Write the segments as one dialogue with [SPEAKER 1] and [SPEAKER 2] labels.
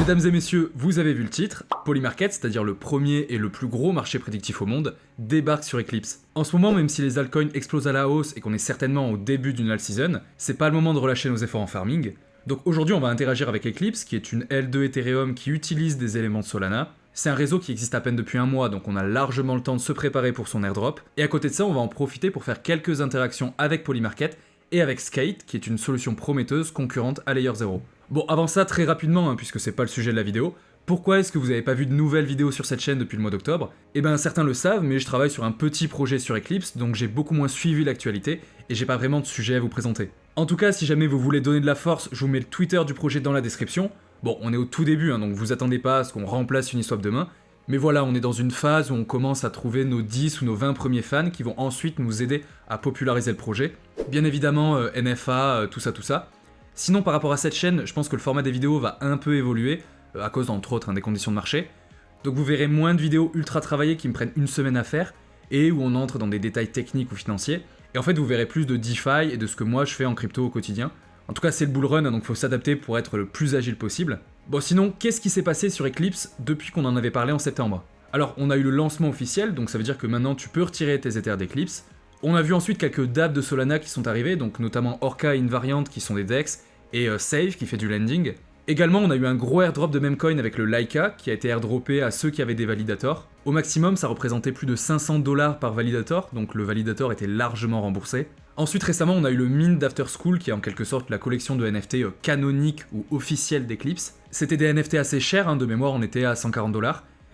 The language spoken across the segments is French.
[SPEAKER 1] Mesdames et messieurs, vous avez vu le titre, Polymarket, c'est-à-dire le premier et le plus gros marché prédictif au monde, débarque sur Eclipse. En ce moment, même si les altcoins explosent à la hausse et qu'on est certainement au début d'une all season, c'est pas le moment de relâcher nos efforts en farming. Donc aujourd'hui, on va interagir avec Eclipse, qui est une L2 Ethereum qui utilise des éléments de Solana. C'est un réseau qui existe à peine depuis un mois, donc on a largement le temps de se préparer pour son airdrop. Et à côté de ça, on va en profiter pour faire quelques interactions avec Polymarket et avec Skate, qui est une solution prometteuse concurrente à Layer 0. Bon, avant ça, très rapidement, puisque c'est pas le sujet de la vidéo, pourquoi est-ce que vous n'avez pas vu de nouvelles vidéos sur cette chaîne depuis le mois d'octobre? Eh ben certains le savent, mais je travaille sur un petit projet sur Eclipse, donc j'ai beaucoup moins suivi l'actualité, et j'ai pas vraiment de sujet à vous présenter. En tout cas, si jamais vous voulez donner de la force, je vous mets le Twitter du projet dans la description. Bon, on est au tout début, donc vous attendez pas à ce qu'on remplace Uniswap demain, mais voilà, on est dans une phase où on commence à trouver nos 10 ou nos 20 premiers fans qui vont ensuite nous aider à populariser le projet. Bien évidemment, NFA, tout ça. Sinon, par rapport à cette chaîne, je pense que le format des vidéos va un peu évoluer, à cause entre autres des conditions de marché. Donc vous verrez moins de vidéos ultra travaillées qui me prennent une semaine à faire, et où on entre dans des détails techniques ou financiers. Et en fait, vous verrez plus de DeFi et de ce que moi je fais en crypto au quotidien. En tout cas, c'est le bull run, donc faut s'adapter pour être le plus agile possible. Bon, sinon, qu'est-ce qui s'est passé sur Eclipse depuis qu'on en avait parlé en septembre? Alors, on a eu le lancement officiel, donc ça veut dire que maintenant tu peux retirer tes Ethers d'Eclipse. On a vu ensuite quelques dApps de Solana qui sont arrivés, donc notamment Orca et Invariant qui sont des DEX, et Save qui fait du lending. Également, on a eu un gros airdrop de Memecoin avec le Laika qui a été airdroppé à ceux qui avaient des validators. Au maximum, ça représentait plus de 500 $ par validator, donc le validator était largement remboursé. Ensuite, récemment, on a eu le mint d'After School, qui est en quelque sorte la collection de NFT canonique ou officielle d'Eclipse. C'était des NFT assez chers, de mémoire on était à 140 $, mais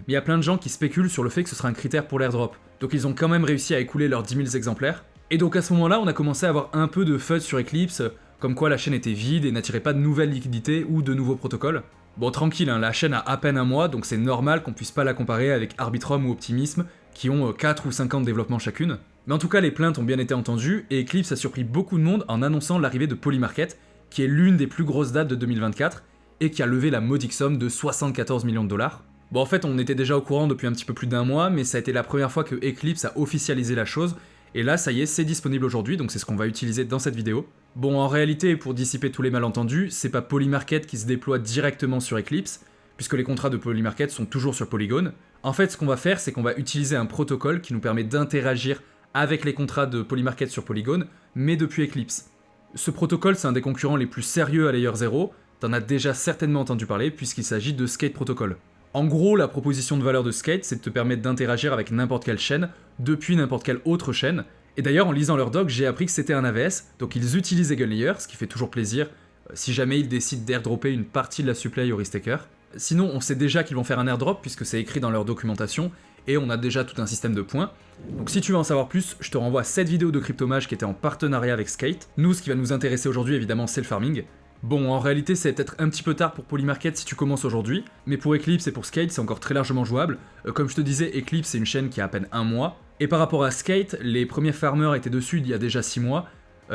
[SPEAKER 1] il y a plein de gens qui spéculent sur le fait que ce sera un critère pour l'airdrop. Donc ils ont quand même réussi à écouler leurs 10 000 exemplaires. Et donc à ce moment-là, on a commencé à avoir un peu de fuzz sur Eclipse, comme quoi la chaîne était vide et n'attirait pas de nouvelles liquidités ou de nouveaux protocoles. Bon, tranquille, la chaîne a à peine un mois, donc c'est normal qu'on puisse pas la comparer avec Arbitrum ou Optimism, qui ont 4 ou 5 ans de développement chacune. Mais en tout cas, les plaintes ont bien été entendues, et Eclipse a surpris beaucoup de monde en annonçant l'arrivée de Polymarket, qui est l'une des plus grosses dates de 2024, et qui a levé la modique somme de 74 millions de $. Bon, en fait, on était déjà au courant depuis un petit peu plus d'un mois, mais ça a été la première fois que Eclipse a officialisé la chose, et là, ça y est, c'est disponible aujourd'hui, donc c'est ce qu'on va utiliser dans cette vidéo. Bon, en réalité, pour dissiper tous les malentendus, c'est pas Polymarket qui se déploie directement sur Eclipse, puisque les contrats de Polymarket sont toujours sur Polygon. En fait, ce qu'on va faire, c'est qu'on va utiliser un protocole qui nous permet d'interagir avec les contrats de Polymarket sur Polygon, mais depuis Eclipse. Ce protocole, c'est un des concurrents les plus sérieux à Layer 0, t'en as déjà certainement entendu parler, puisqu'il s'agit de Skate Protocol. En gros, la proposition de valeur de Skate, c'est de te permettre d'interagir avec n'importe quelle chaîne, depuis n'importe quelle autre chaîne. Et d'ailleurs, en lisant leur doc, j'ai appris que c'était un AVS, donc ils utilisent EigenLayer, ce qui fait toujours plaisir, si jamais ils décident d'airdropper une partie de la supply au risk-taker. Sinon, on sait déjà qu'ils vont faire un airdrop, puisque c'est écrit dans leur documentation, et on a déjà tout un système de points. Donc si tu veux en savoir plus, je te renvoie à cette vidéo de Cryptomage qui était en partenariat avec Skate. Nous, ce qui va nous intéresser aujourd'hui, évidemment, c'est le farming. Bon, en réalité, c'est peut-être un petit peu tard pour Polymarket si tu commences aujourd'hui, mais pour Eclipse et pour Skate, c'est encore très largement jouable. Comme je te disais, Eclipse, c'est une chaîne qui a à peine un mois, et par rapport à Skate, les premiers farmers étaient dessus il y a déjà 6 mois,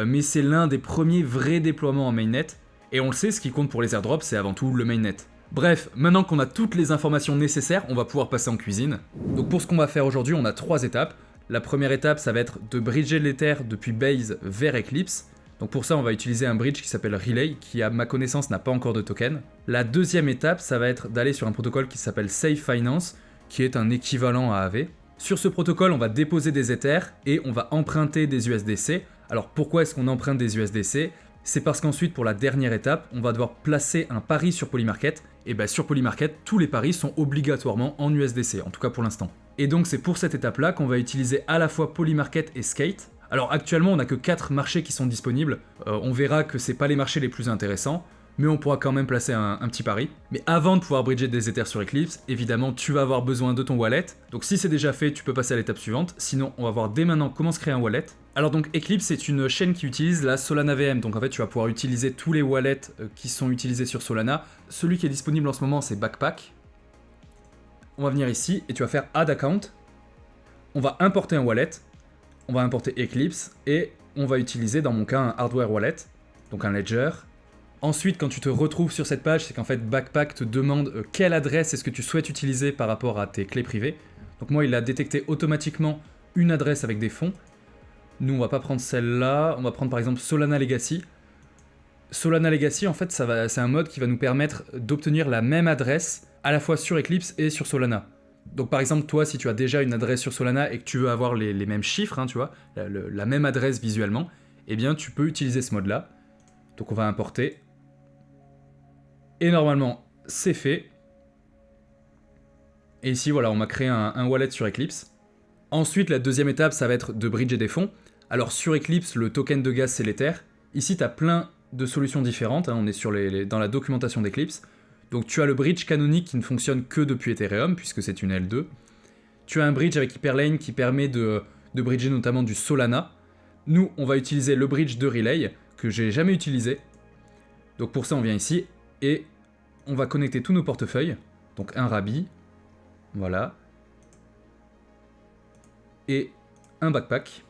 [SPEAKER 1] mais c'est l'un des premiers vrais déploiements en mainnet, et on le sait, ce qui compte pour les airdrops, c'est avant tout le mainnet. Bref, maintenant qu'on a toutes les informations nécessaires, on va pouvoir passer en cuisine. Donc pour ce qu'on va faire aujourd'hui, on a 3 étapes. La première étape, ça va être de bridger l'Ether depuis Base vers Eclipse. Donc pour ça, on va utiliser un bridge qui s'appelle Relay, qui à ma connaissance n'a pas encore de token. La deuxième étape, ça va être d'aller sur un protocole qui s'appelle Safe Finance, qui est un équivalent à AV. Sur ce protocole, on va déposer des Ethers et on va emprunter des USDC. Alors pourquoi est-ce qu'on emprunte des USDC? C'est parce qu'ensuite, pour la dernière étape, on va devoir placer un pari sur Polymarket. Et bien sur Polymarket, tous les paris sont obligatoirement en USDC, en tout cas pour l'instant. Et donc c'est pour cette étape-là qu'on va utiliser à la fois Polymarket et Skate. Alors actuellement, on n'a que 4 marchés qui sont disponibles. On verra que c'est pas les marchés les plus intéressants, mais on pourra quand même placer un petit pari. Mais avant de pouvoir bridger des Ethers sur Eclipse, évidemment, tu vas avoir besoin de ton wallet. Donc si c'est déjà fait, tu peux passer à l'étape suivante. Sinon, on va voir dès maintenant comment se créer un wallet. Alors donc Eclipse, c'est une chaîne qui utilise la Solana VM. Donc en fait, tu vas pouvoir utiliser tous les wallets qui sont utilisés sur Solana. Celui qui est disponible en ce moment, c'est Backpack. On va venir ici et tu vas faire Add Account. On va importer un wallet. On va importer Eclipse et on va utiliser dans mon cas un hardware wallet, donc un ledger. Ensuite, quand tu te retrouves sur cette page, c'est qu'en fait Backpack te demande quelle adresse est-ce que tu souhaites utiliser par rapport à tes clés privées. Donc moi, il a détecté automatiquement une adresse avec des fonds. Nous, on va pas prendre celle-là, on va prendre par exemple Solana Legacy. Solana Legacy, en fait, c'est un mode qui va nous permettre d'obtenir la même adresse à la fois sur Eclipse et sur Solana. Donc par exemple, toi, si tu as déjà une adresse sur Solana et que tu veux avoir les mêmes chiffres, hein, tu vois, la même adresse visuellement, eh bien tu peux utiliser ce mode-là. Donc on va importer. Et normalement, c'est fait. Et ici, voilà, on m'a créé un wallet sur Eclipse. Ensuite, la deuxième étape, ça va être de bridger des fonds. Alors sur Eclipse, le token de gaz, c'est l'Ether. Ici, tu as plein de solutions différentes, hein, on est dans la documentation d'Eclipse. Donc tu as le bridge canonique qui ne fonctionne que depuis Ethereum, puisque c'est une L2. Tu as un bridge avec Hyperlane qui permet de bridger notamment du Solana. Nous, on va utiliser le bridge de Relay, que j'ai jamais utilisé. Donc pour ça, on vient ici, et on va connecter tous nos portefeuilles. Donc un Rabbi, voilà. Et un backpack.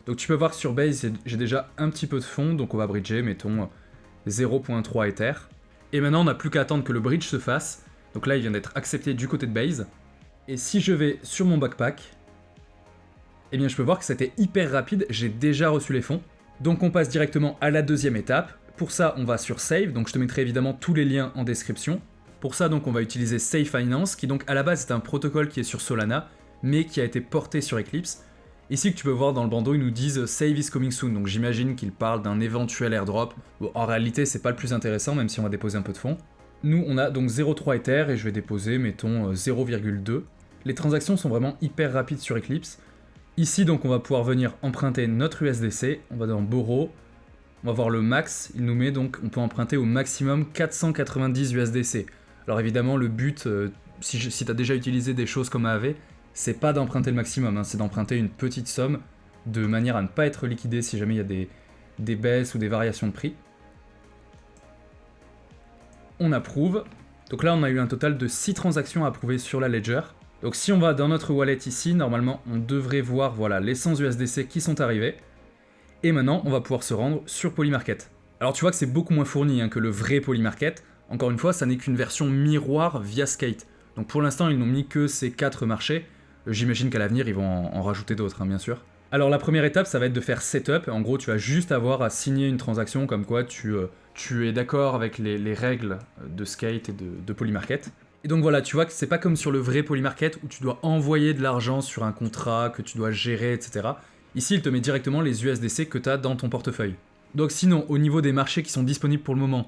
[SPEAKER 1] Donc tu peux voir que sur Base, j'ai déjà un petit peu de fonds, donc on va bridger, mettons 0.3 Ether. Et maintenant, on n'a plus qu'à attendre que le bridge se fasse. Donc là, il vient d'être accepté du côté de Base. Et si je vais sur mon backpack, eh bien je peux voir que c'était hyper rapide, j'ai déjà reçu les fonds. Donc on passe directement à la deuxième étape. Pour ça, on va sur Save, donc je te mettrai évidemment tous les liens en description. Pour ça, donc on va utiliser Save Finance, qui donc à la base est un protocole qui est sur Solana, mais qui a été porté sur Eclipse. Ici que tu peux voir dans le bandeau, ils nous disent Save is coming soon, donc j'imagine qu'ils parlent d'un éventuel airdrop. Bon, en réalité, c'est pas le plus intéressant, même si on va déposer un peu de fonds. Nous, on a donc 0.3 Ether et je vais déposer, mettons, 0,2. Les transactions sont vraiment hyper rapides sur Eclipse. Ici, donc, on va pouvoir venir emprunter notre USDC. On va dans Borrow. On va voir le max. Il nous met donc, on peut emprunter au maximum 490 USDC. Alors évidemment, le but, si tu as déjà utilisé des choses comme AAV, c'est pas d'emprunter le maximum, hein, c'est d'emprunter une petite somme de manière à ne pas être liquidé si jamais il y a des baisses ou des variations de prix. On approuve. Donc là, on a eu un total de 6 transactions à approuver sur la Ledger. Donc si on va dans notre wallet ici, normalement, on devrait voir voilà, les 100 USDC qui sont arrivés. Et maintenant, on va pouvoir se rendre sur Polymarket. Alors tu vois que c'est beaucoup moins fourni hein, que le vrai Polymarket. Encore une fois, ça n'est qu'une version miroir via Skate. Donc pour l'instant, ils n'ont mis que ces 4 marchés. J'imagine qu'à l'avenir, ils vont en rajouter d'autres, hein, bien sûr. Alors la première étape, ça va être de faire setup. En gros, tu vas juste avoir à signer une transaction comme quoi tu es d'accord avec les règles de Skate et de Polymarket. Et donc voilà, tu vois que c'est pas comme sur le vrai Polymarket où tu dois envoyer de l'argent sur un contrat, que tu dois gérer, etc. Ici, il te met directement les USDC que tu as dans ton portefeuille. Donc sinon, au niveau des marchés qui sont disponibles pour le moment,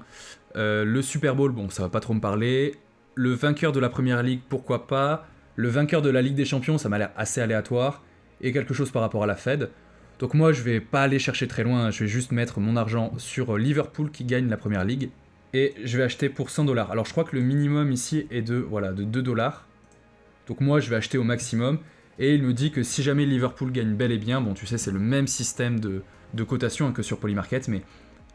[SPEAKER 1] le Super Bowl, bon, ça va pas trop me parler. Le vainqueur de la Première Ligue, pourquoi pas. Le vainqueur de la Ligue des Champions, ça m'a l'air assez aléatoire. Et quelque chose par rapport à la Fed. Donc moi, je vais pas aller chercher très loin, je vais juste mettre mon argent sur Liverpool qui gagne la Première Ligue. Et je vais acheter pour 100$. Alors je crois que le minimum ici est de 2$. Donc moi, je vais acheter au maximum. Et il me dit que si jamais Liverpool gagne bel et bien, bon tu sais, c'est le même système de cotation que sur Polymarket, mais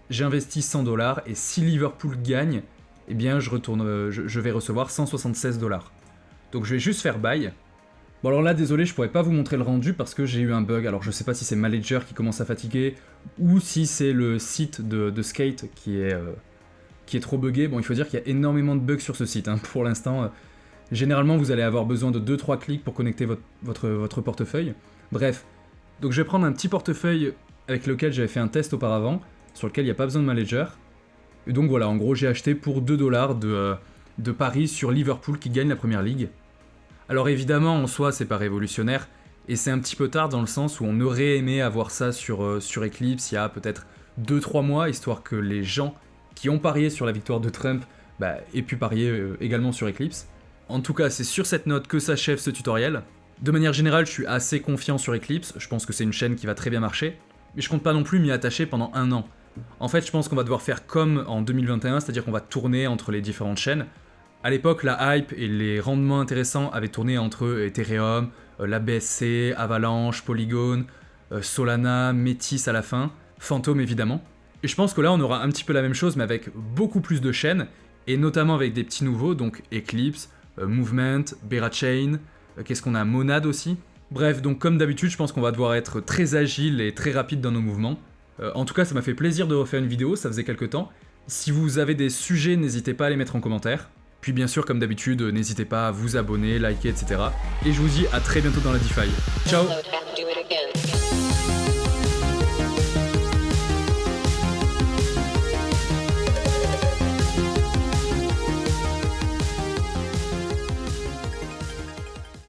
[SPEAKER 1] j'investis 100$ et si Liverpool gagne, eh bien je vais recevoir 176$. Donc je vais juste faire buy. Bon alors là, désolé, je pourrais pas vous montrer le rendu parce que j'ai eu un bug. Alors je sais pas si c'est ma Ledger qui commence à fatiguer ou si c'est le site de Skate qui est trop buggé. Bon, il faut dire qu'il y a énormément de bugs sur ce site. Hein. Pour l'instant, généralement, vous allez avoir besoin de 2-3 clics pour connecter votre portefeuille. Bref, donc je vais prendre un petit portefeuille avec lequel j'avais fait un test auparavant, sur lequel il n'y a pas besoin de ma Ledger. Et donc voilà, en gros, j'ai acheté pour 2$ de paris sur Liverpool qui gagne la Première Ligue. Alors évidemment, en soi, c'est pas révolutionnaire, et c'est un petit peu tard dans le sens où on aurait aimé avoir ça sur Eclipse il y a peut-être 2-3 mois, histoire que les gens qui ont parié sur la victoire de Trump aient pu parier également sur Eclipse. En tout cas, c'est sur cette note que s'achève ce tutoriel. De manière générale, je suis assez confiant sur Eclipse, je pense que c'est une chaîne qui va très bien marcher, mais je compte pas non plus m'y attacher pendant 1 an. En fait, je pense qu'on va devoir faire comme en 2021, c'est-à-dire qu'on va tourner entre les différentes chaînes. À l'époque, la hype et les rendements intéressants avaient tourné entre Ethereum, la BSC, Avalanche, Polygon, Solana, Métis à la fin, Phantom évidemment. Et je pense que là, on aura un petit peu la même chose, mais avec beaucoup plus de chaînes, et notamment avec des petits nouveaux, donc Eclipse, Movement, Berachain, qu'est-ce qu'on a, Monad aussi. Bref, donc comme d'habitude, je pense qu'on va devoir être très agile et très rapide dans nos mouvements. En tout cas, ça m'a fait plaisir de refaire une vidéo, ça faisait quelques temps. Si vous avez des sujets, n'hésitez pas à les mettre en commentaire. Puis bien sûr, comme d'habitude, n'hésitez pas à vous abonner, liker, etc. Et je vous dis à très bientôt dans la DeFi. Ciao!